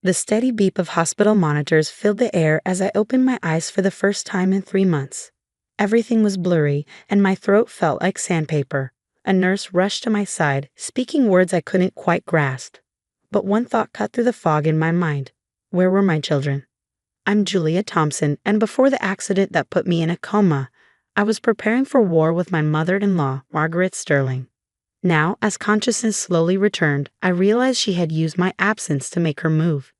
The steady beep of hospital monitors filled the air as I opened my eyes for the first time in 3 months. Everything was blurry, and my throat felt like sandpaper. A nurse rushed to my side, speaking words I couldn't quite grasp. But one thought cut through the fog in my mind. Where were my children? I'm Julia Thompson, and before the accident that put me in a coma, I was preparing for war with my mother-in-law, Margaret Sterling. Now, as consciousness slowly returned, I realized she had used my absence to make her move.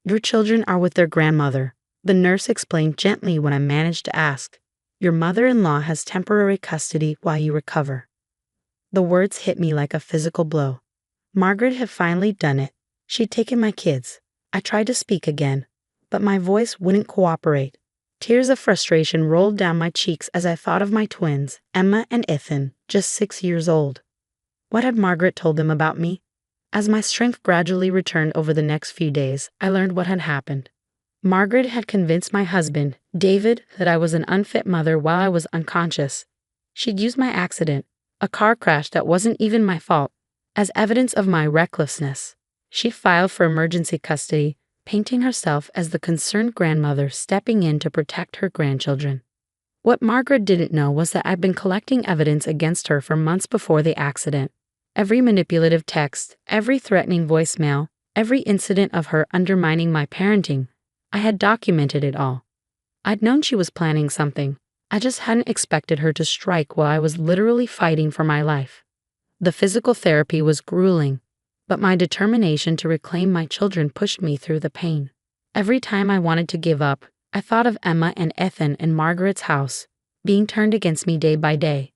Your children are with their grandmother, the nurse explained gently when I managed to ask. Your mother-in-law has temporary custody while you recover. The words hit me like a physical blow. Margaret had finally done it. She'd taken my kids. I tried to speak again, but my voice wouldn't cooperate. Tears of frustration rolled down my cheeks as I thought of my twins, Emma and Ethan, just 6 years old. What had Margaret told them about me? As my strength gradually returned over the next few days, I learned what had happened. Margaret had convinced my husband, David, that I was an unfit mother while I was unconscious. She'd used my accident, a car crash that wasn't even my fault, as evidence of my recklessness. She filed for emergency custody, painting herself as the concerned grandmother stepping in to protect her grandchildren. What Margaret didn't know was that I'd been collecting evidence against her for months before the accident. Every manipulative text, every threatening voicemail, every incident of her undermining my parenting, I had documented it all. I'd known she was planning something. I just hadn't expected her to strike while I was literally fighting for my life. The physical therapy was grueling, but my determination to reclaim my children pushed me through the pain. Every time I wanted to give up, I thought of Emma and Ethan in Margaret's house, being turned against me day by day.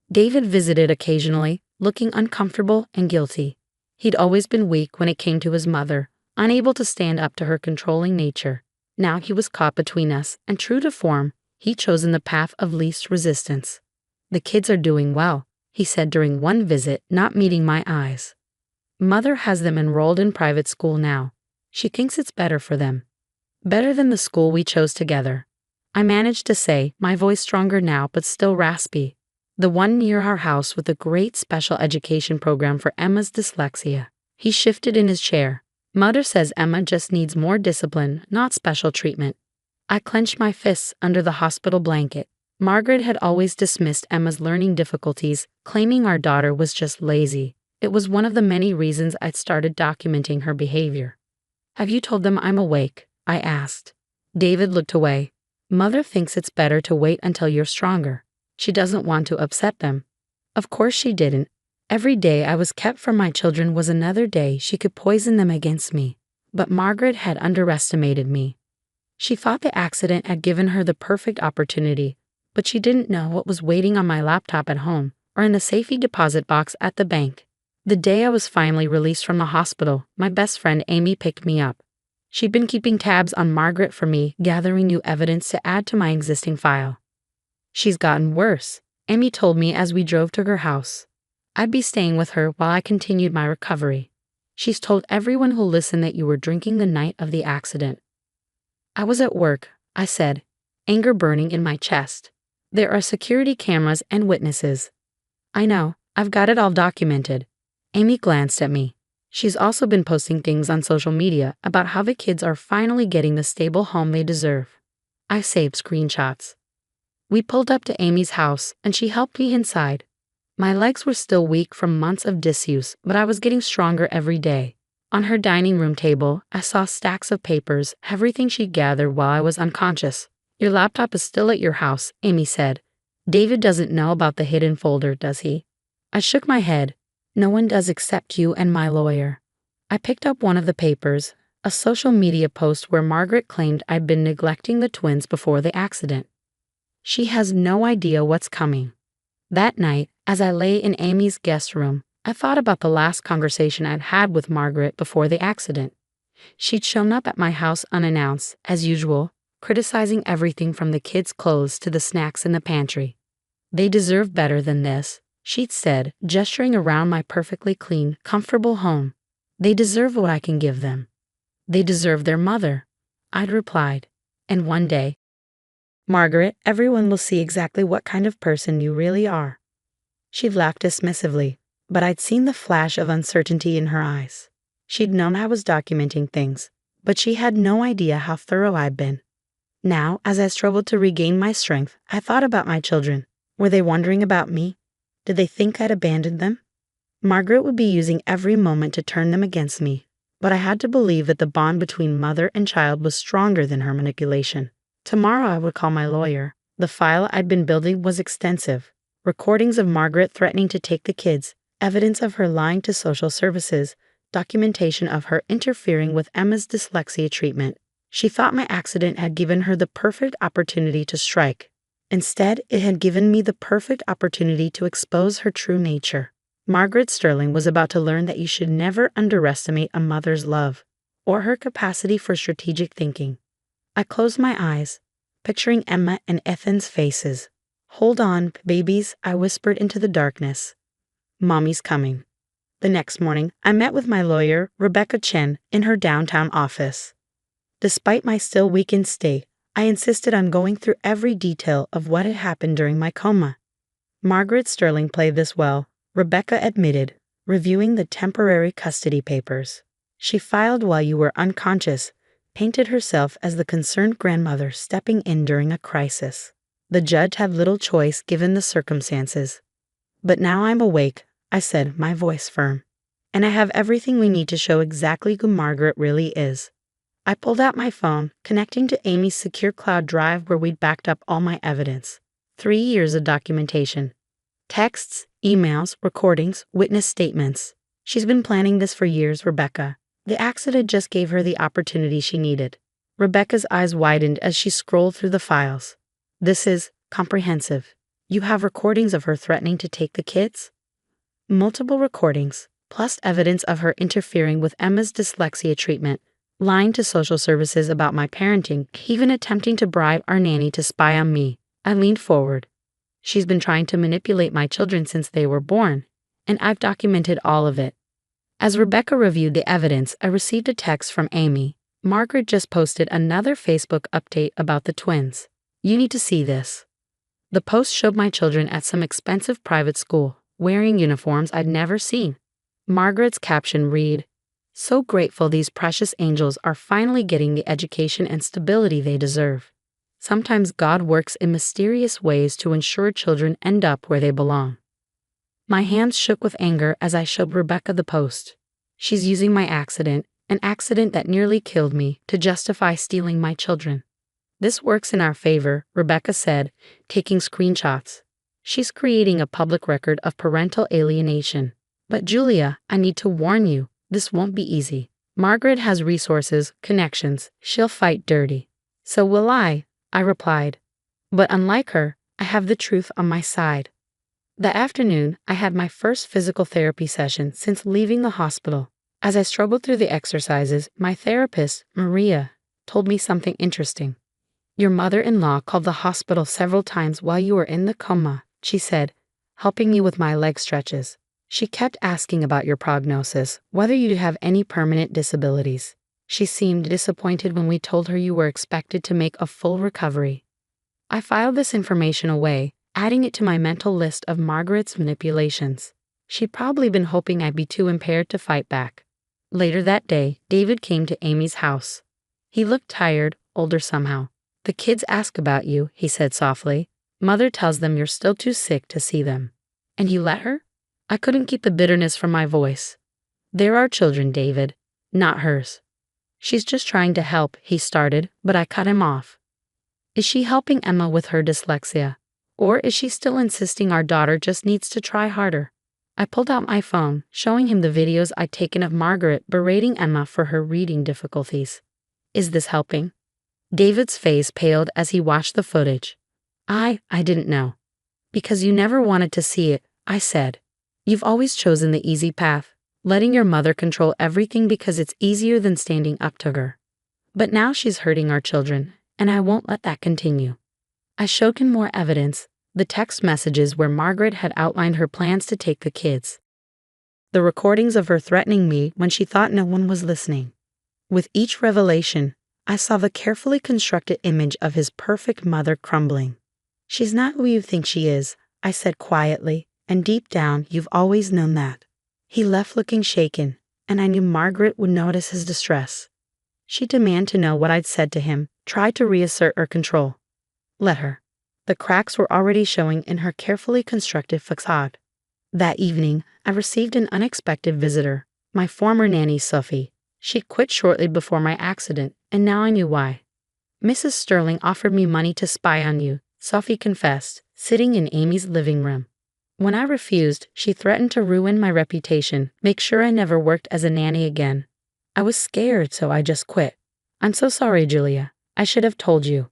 David visited occasionally, looking uncomfortable and guilty. He'd always been weak when it came to his mother, unable to stand up to her controlling nature. Now he was caught between us, and true to form, he'd chosen the path of least resistance. The kids are doing well, he said during one visit, not meeting my eyes. Mother has them enrolled in private school now. She thinks it's better for them. Better than the school we chose together. I managed to say, my voice stronger now but still raspy. The one near our house with a great special education program for Emma's dyslexia. He shifted in his chair. Mother says Emma just needs more discipline, not special treatment. I clenched my fists under the hospital blanket. Margaret had always dismissed Emma's learning difficulties, claiming our daughter was just lazy. It was one of the many reasons I'd started documenting her behavior. Have you told them I'm awake? I asked. David looked away. Mother thinks it's better to wait until you're stronger. She doesn't want to upset them. Of course she didn't. Every day I was kept from my children was another day she could poison them against me. But Margaret had underestimated me. She thought the accident had given her the perfect opportunity, but she didn't know what was waiting on my laptop at home or in the safety deposit box at the bank. The day I was finally released from the hospital, my best friend Amy picked me up. She'd been keeping tabs on Margaret for me, gathering new evidence to add to my existing file. She's gotten worse, Amy told me as we drove to her house. I'd be staying with her while I continued my recovery. She's told everyone who'll listen that you were drinking the night of the accident. I was at work, I said, anger burning in my chest. There are security cameras and witnesses. I know, I've got it all documented. Amy glanced at me. She's also been posting things on social media about how the kids are finally getting the stable home they deserve. I saved screenshots. We pulled up to Amy's house, and she helped me inside. My legs were still weak from months of disuse, but I was getting stronger every day. On her dining room table, I saw stacks of papers, everything she'd gathered while I was unconscious. Your laptop is still at your house, Amy said. David doesn't know about the hidden folder, does he? I shook my head. No one does except you and my lawyer. I picked up one of the papers, a social media post where Margaret claimed I'd been neglecting the twins before the accident. She has no idea what's coming. That night, as I lay in Amy's guest room, I thought about the last conversation I'd had with Margaret before the accident. She'd shown up at my house unannounced, as usual, criticizing everything from the kids' clothes to the snacks in the pantry. They deserve better than this, she'd said, gesturing around my perfectly clean, comfortable home. They deserve what I can give them. They deserve their mother, I'd replied. And one day, Margaret, everyone will see exactly what kind of person you really are. She'd laughed dismissively, but I'd seen the flash of uncertainty in her eyes. She'd known I was documenting things, but she had no idea how thorough I'd been. Now, as I struggled to regain my strength, I thought about my children. Were they wondering about me? Did they think I'd abandoned them? Margaret would be using every moment to turn them against me, but I had to believe that the bond between mother and child was stronger than her manipulation. Tomorrow I would call my lawyer. The file I'd been building was extensive. Recordings of Margaret threatening to take the kids, evidence of her lying to social services, documentation of her interfering with Emma's dyslexia treatment. She thought my accident had given her the perfect opportunity to strike. Instead, it had given me the perfect opportunity to expose her true nature. Margaret Sterling was about to learn that you should never underestimate a mother's love or her capacity for strategic thinking. I closed my eyes, picturing Emma and Ethan's faces. "Hold on, babies," I whispered into the darkness. "Mommy's coming." The next morning, I met with my lawyer, Rebecca Chen, in her downtown office. Despite my still weakened state, I insisted on going through every detail of what had happened during my coma. Margaret Sterling played this well, Rebecca admitted, reviewing the temporary custody papers. "She filed while you were unconscious," painted herself as the concerned grandmother stepping in during a crisis. The judge had little choice given the circumstances. "But now I'm awake," I said, my voice firm. "And I have everything we need to show exactly who Margaret really is." I pulled out my phone, connecting to Amy's secure cloud drive where we'd backed up all my evidence. 3 years of documentation. Texts, emails, recordings, witness statements. "She's been planning this for years, Rebecca. The accident just gave her the opportunity she needed." Rebecca's eyes widened as she scrolled through the files. "This is comprehensive. You have recordings of her threatening to take the kids?" "Multiple recordings, plus evidence of her interfering with Emma's dyslexia treatment, lying to social services about my parenting, even attempting to bribe our nanny to spy on me." I leaned forward. "She's been trying to manipulate my children since they were born, and I've documented all of it." As Rebecca reviewed the evidence, I received a text from Amy. "Margaret just posted another Facebook update about the twins. You need to see this." The post showed my children at some expensive private school, wearing uniforms I'd never seen. Margaret's caption read, "So grateful these precious angels are finally getting the education and stability they deserve. Sometimes God works in mysterious ways to ensure children end up where they belong." My hands shook with anger as I showed Rebecca the post. She's using my accident, an accident that nearly killed me, to justify stealing my children. "This works in our favor," Rebecca said, taking screenshots. "She's creating a public record of parental alienation. But Julia, I need to warn you, this won't be easy. Margaret has resources, connections, she'll fight dirty." "So will I replied. "But unlike her, I have the truth on my side." That afternoon, I had my first physical therapy session since leaving the hospital. As I struggled through the exercises, my therapist, Maria, told me something interesting. "Your mother-in-law called the hospital several times while you were in the coma," she said, helping me with my leg stretches. "She kept asking about your prognosis, whether you have any permanent disabilities. She seemed disappointed when we told her you were expected to make a full recovery." I filed this information away, adding it to my mental list of Margaret's manipulations. She'd probably been hoping I'd be too impaired to fight back. Later that day, David came to Amy's house. He looked tired, older somehow. "The kids ask about you," he said softly. "Mother tells them you're still too sick to see them." "And you let her?" I couldn't keep the bitterness from my voice. "They're our children, David, not hers." "She's just trying to help," he started, but I cut him off. "Is she helping Emma with her dyslexia? Or is she still insisting our daughter just needs to try harder?" I pulled out my phone, showing him the videos I'd taken of Margaret berating Emma for her reading difficulties. "Is this helping?" David's face paled as he watched the footage. I didn't know. "Because you never wanted to see it," I said. "You've always chosen the easy path, letting your mother control everything because it's easier than standing up to her. But now she's hurting our children, and I won't let that continue." I showed him more evidence, the text messages where Margaret had outlined her plans to take the kids. The recordings of her threatening me when she thought no one was listening. With each revelation, I saw the carefully constructed image of his perfect mother crumbling. "She's not who you think she is," I said quietly, "and deep down you've always known that." He left looking shaken, and I knew Margaret would notice his distress. She demanded to know what I'd said to him, tried to reassert her control. Let her. The cracks were already showing in her carefully constructed facade. That evening, I received an unexpected visitor, my former nanny Sophie. She'd quit shortly before my accident, and now I knew why. Mrs. Sterling offered me money to spy on you, Sophie confessed, sitting in Amy's living room. When I refused, she threatened to ruin my reputation, make sure I never worked as a nanny again. I was scared, so I just quit. I'm so sorry, Julia. I should have told you.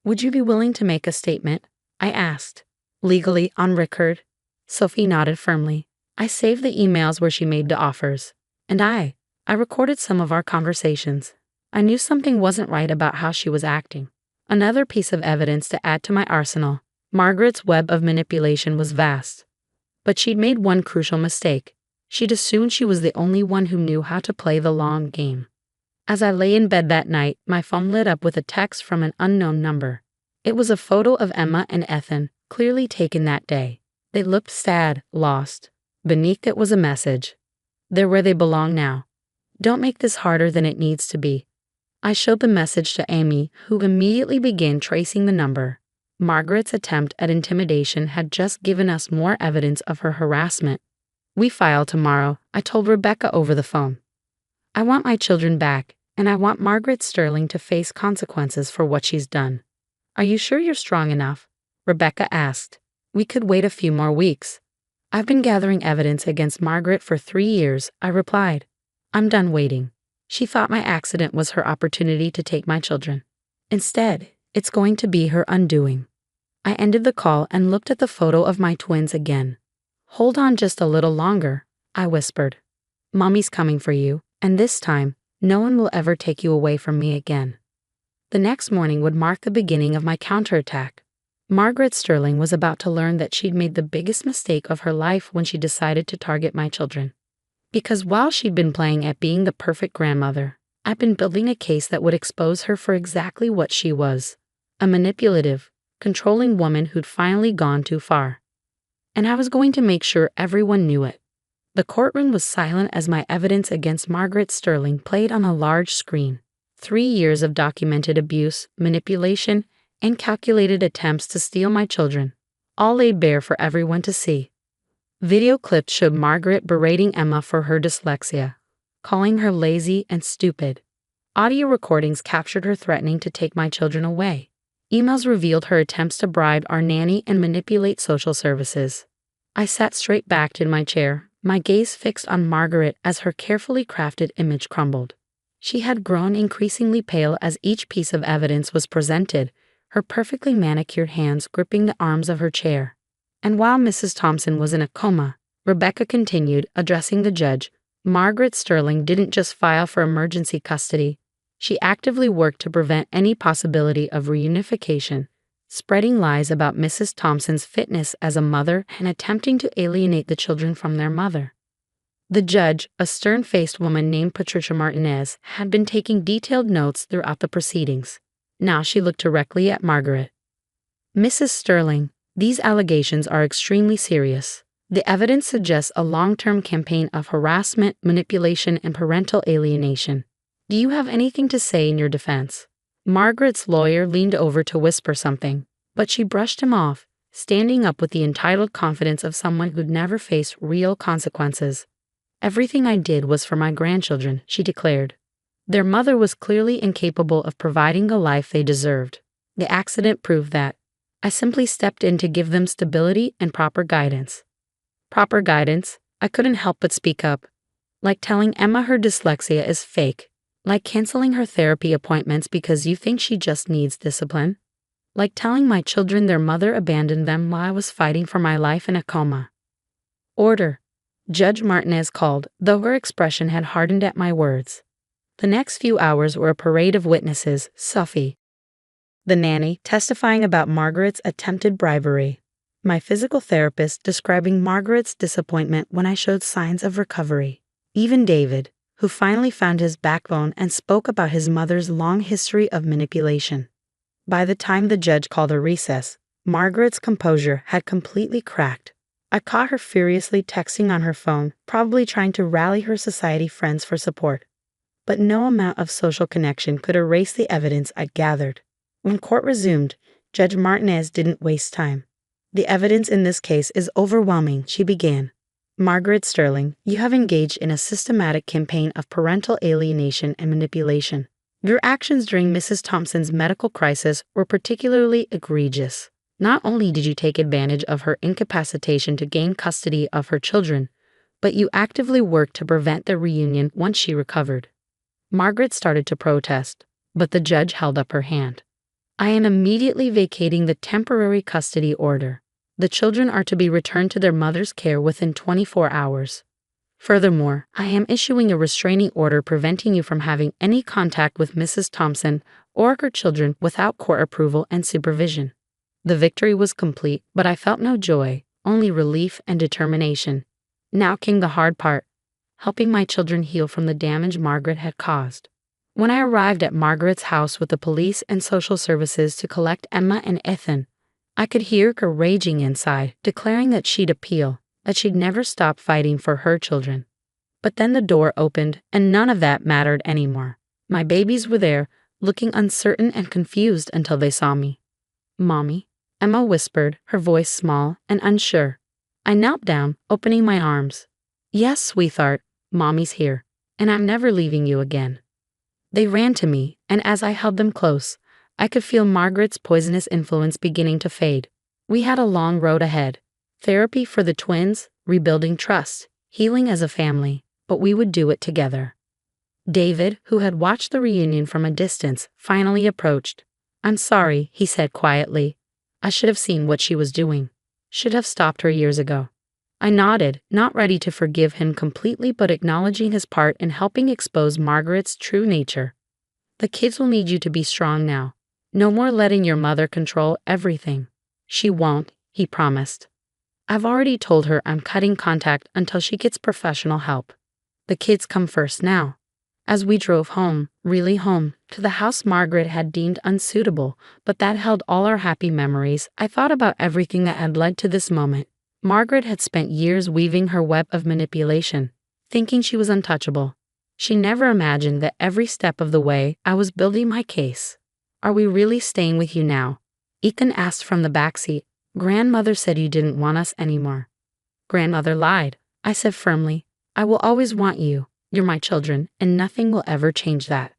Would you be willing to make a statement? I asked. Legally, on record? Sophie nodded firmly. I saved the emails where she made the offers. And I recorded some of our conversations. I knew something wasn't right about how she was acting. Another piece of evidence to add to my arsenal. Margaret's web of manipulation was vast. But she'd made one crucial mistake. She'd assumed she was the only one who knew how to play the long game. As I lay in bed that night, my phone lit up with a text from an unknown number. It was a photo of Emma and Ethan, clearly taken that day. They looked sad, lost. Beneath it was a message. They're where they belong now. Don't make this harder than it needs to be. I showed the message to Amy, who immediately began tracing the number. Margaret's attempt at intimidation had just given us more evidence of her harassment. We file tomorrow, I told Rebecca over the phone. I want my children back, and I want Margaret Sterling to face consequences for what she's done. Are you sure you're strong enough? Rebecca asked. We could wait a few more weeks. I've been gathering evidence against Margaret for 3 years, I replied. I'm done waiting. She thought my accident was her opportunity to take my children. Instead, it's going to be her undoing. I ended the call and looked at the photo of my twins again. Hold on just a little longer, I whispered. Mommy's coming for you, and this time, no one will ever take you away from me again. The next morning would mark the beginning of my counterattack. Margaret Sterling was about to learn that she'd made the biggest mistake of her life when she decided to target my children. Because while she'd been playing at being the perfect grandmother, I'd been building a case that would expose her for exactly what she was, a manipulative, controlling woman who'd finally gone too far. And I was going to make sure everyone knew it. The courtroom was silent as my evidence against Margaret Sterling played on a large screen. 3 years of documented abuse, manipulation, and calculated attempts to steal my children, all laid bare for everyone to see. Video clips showed Margaret berating Emma for her dyslexia, calling her lazy and stupid. Audio recordings captured her threatening to take my children away. Emails revealed her attempts to bribe our nanny and manipulate social services. I sat straight-backed in my chair, my gaze fixed on Margaret as her carefully crafted image crumbled. She had grown increasingly pale as each piece of evidence was presented, her perfectly manicured hands gripping the arms of her chair. And while Mrs. Thompson was in a coma, Rebecca continued, addressing the judge. Margaret Sterling didn't just file for emergency custody. She actively worked to prevent any possibility of reunification, spreading lies about Mrs. Thompson's fitness as a mother and attempting to alienate the children from their mother. The judge, a stern-faced woman named Patricia Martinez, had been taking detailed notes throughout the proceedings. Now she looked directly at Margaret. Mrs. Sterling, these allegations are extremely serious. The evidence suggests a long-term campaign of harassment, manipulation, and parental alienation. Do you have anything to say in your defense? Margaret's lawyer leaned over to whisper something, but she brushed him off, standing up with the entitled confidence of someone who'd never faced real consequences. Everything I did was for my grandchildren, she declared. Their mother was clearly incapable of providing the life they deserved. The accident proved that. I simply stepped in to give them stability and proper guidance. Proper guidance? I couldn't help but speak up. Like telling Emma her dyslexia is fake. Like canceling her therapy appointments because you think she just needs discipline. Like telling my children their mother abandoned them while I was fighting for my life in a coma. Order. Judge Martinez called, though her expression had hardened at my words. The next few hours were a parade of witnesses, Sophie, the nanny, testifying about Margaret's attempted bribery. My physical therapist describing Margaret's disappointment when I showed signs of recovery. Even David, who finally found his backbone and spoke about his mother's long history of manipulation. By the time the judge called a recess, Margaret's composure had completely cracked. I caught her furiously texting on her phone, probably trying to rally her society friends for support. but no amount of social connection could erase the evidence I'd gathered. When court resumed, Judge Martinez didn't waste time. "The evidence in this case is overwhelming," she began. "Margaret Sterling, you have engaged in a systematic campaign of parental alienation and manipulation. Your actions during Mrs. Thompson's medical crisis were particularly egregious. Not only did you take advantage of her incapacitation to gain custody of her children, but you actively worked to prevent their reunion once she recovered." Margaret started to protest, but the judge held up her hand. "I am immediately vacating the temporary custody order. The children are to be returned to their mother's care within 24 hours. Furthermore, I am issuing a restraining order preventing you from having any contact with Mrs. Thompson or her children without court approval and supervision." The victory was complete, but I felt no joy, only relief and determination. Now came the hard part, helping my children heal from the damage Margaret had caused. When I arrived at Margaret's house with the police and social services to collect Emma and Ethan, I could hear her raging inside, declaring that she'd appeal, that she'd never stop fighting for her children. But then the door opened, and none of that mattered anymore. My babies were there, looking uncertain and confused until they saw me. "Mommy," Emma whispered, her voice small and unsure. I knelt down, opening my arms. "Yes, sweetheart, Mommy's here, and I'm never leaving you again." They ran to me, and as I held them close, I could feel Margaret's poisonous influence beginning to fade. We had a long road ahead. Therapy for the twins, rebuilding trust, healing as a family, but we would do it together. David, who had watched the reunion from a distance, finally approached. "I'm sorry," he said quietly. "I should have seen what she was doing. Should have stopped her years ago." I nodded, not ready to forgive him completely but acknowledging his part in helping expose Margaret's true nature. "The kids will need you to be strong now. No more letting your mother control everything." "She won't," he promised. "I've already told her I'm cutting contact until she gets professional help. The kids come first now." As we drove home, really home, to the house Margaret had deemed unsuitable, but that held all our happy memories, I thought about everything that had led to this moment. Margaret had spent years weaving her web of manipulation, thinking she was untouchable. She never imagined that every step of the way I was building my case. "Are we really staying with you now?" Ethan asked from the backseat. "Grandmother said you didn't want us anymore." "Grandmother lied," I said firmly. "I will always want you. You're my children, and nothing will ever change that."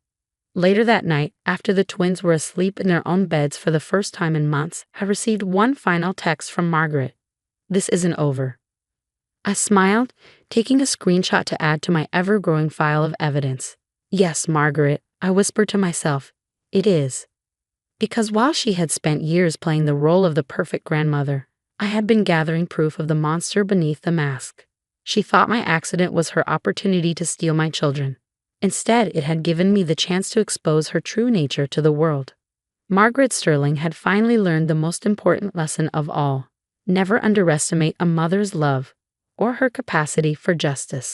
Later that night, after the twins were asleep in their own beds for the first time in months, I received one final text from Margaret. "This isn't over." I smiled, taking a screenshot to add to my ever-growing file of evidence. "Yes, Margaret," I whispered to myself, "it is." Because while she had spent years playing the role of the perfect grandmother, I had been gathering proof of the monster beneath the mask. She thought my accident was her opportunity to steal my children. Instead, it had given me the chance to expose her true nature to the world. Margaret Sterling had finally learned the most important lesson of all. Never underestimate a mother's love or her capacity for justice.